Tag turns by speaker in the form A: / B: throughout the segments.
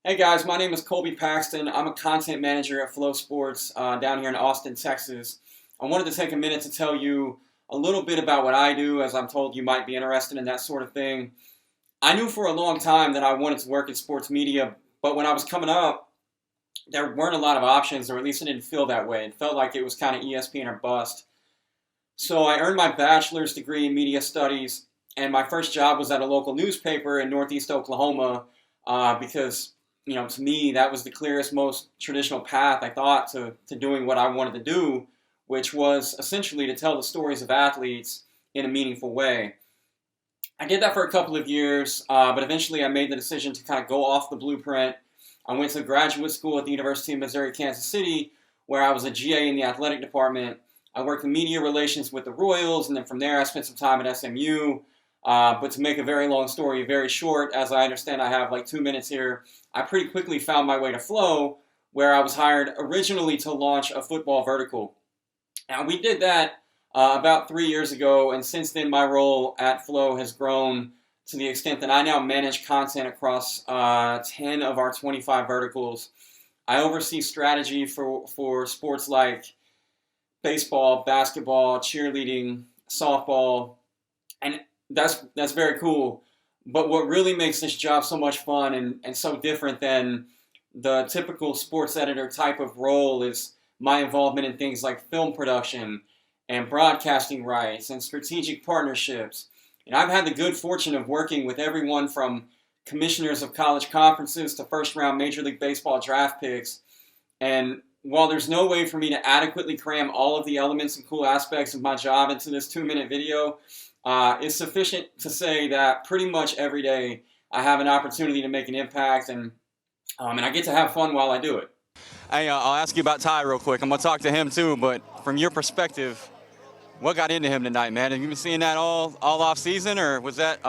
A: Hey guys, my name is Kolby Paxton. I'm a content manager at FloSport down here in Austin, Texas. I wanted to take a minute to tell you a little bit about what I do, as I'm told you might be interested in that sort of thing. I knew for a long time that I wanted to work in sports media, but when I was coming up, there weren't a lot of options, or at least it didn't feel that way. It felt like it was kind of ESPN or bust. So I earned my bachelor's degree in media studies, and my first job was at a local newspaper in Northeast Oklahoma because, to me, that was the clearest, most traditional path I thought to doing what I wanted to do, which was essentially to tell the stories of athletes in a meaningful way. I did that for a couple of years, but eventually I made the decision to kind of go off the blueprint. I went to graduate school at the University of Missouri, Kansas City, where I was a GA in the athletic department. I worked in media relations with the Royals, and then from there I spent some time at SMU. But to make a very long story very short, as I understand I have like 2 minutes here, I pretty quickly found my way to Flow, where I was hired originally to launch a football vertical. Now, we did that about 3 years ago, and since then, my role at Flow has grown to the extent that I now manage content across 10 of our 25 verticals. I oversee strategy for sports like baseball, basketball, cheerleading, softball, and that's very cool. But what really makes this job so much fun and so different than the typical sports editor type of role is my involvement in things like film production and broadcasting rights and strategic partnerships. And I've had the good fortune of working with everyone from commissioners of college conferences to first round Major League Baseball draft picks. And while there's no way for me to adequately cram all of the elements and cool aspects of my job into this 2 minute video, it's sufficient to say that pretty much every day I have an opportunity to make an impact, and I get to have fun while I do it.
B: Hey, I'll ask you about Ty real quick. I'm gonna talk to him too, but from your perspective, what got into him tonight, man? Have you been seeing that all off season, or was that?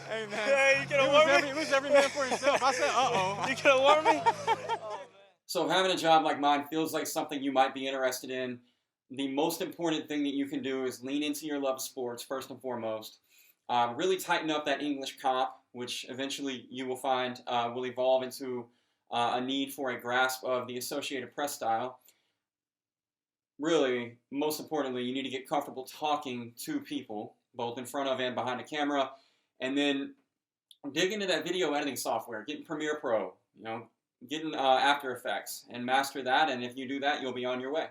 B: Hey man,
C: Hey, you gonna warm me?
B: it was every man for himself. I said,
C: You gonna warm me?
A: So having a job like mine feels like something you might be interested in. The most important thing that you can do is lean into your love of sports first and foremost. Really tighten up that English comp, which eventually you will find will evolve into a need for a grasp of the Associated Press style. Really, most importantly, you need to get comfortable talking to people, both in front of and behind a camera, and then dig into that video editing software, getting Premiere Pro, getting After Effects, and master that. And if you do that, you'll be on your way.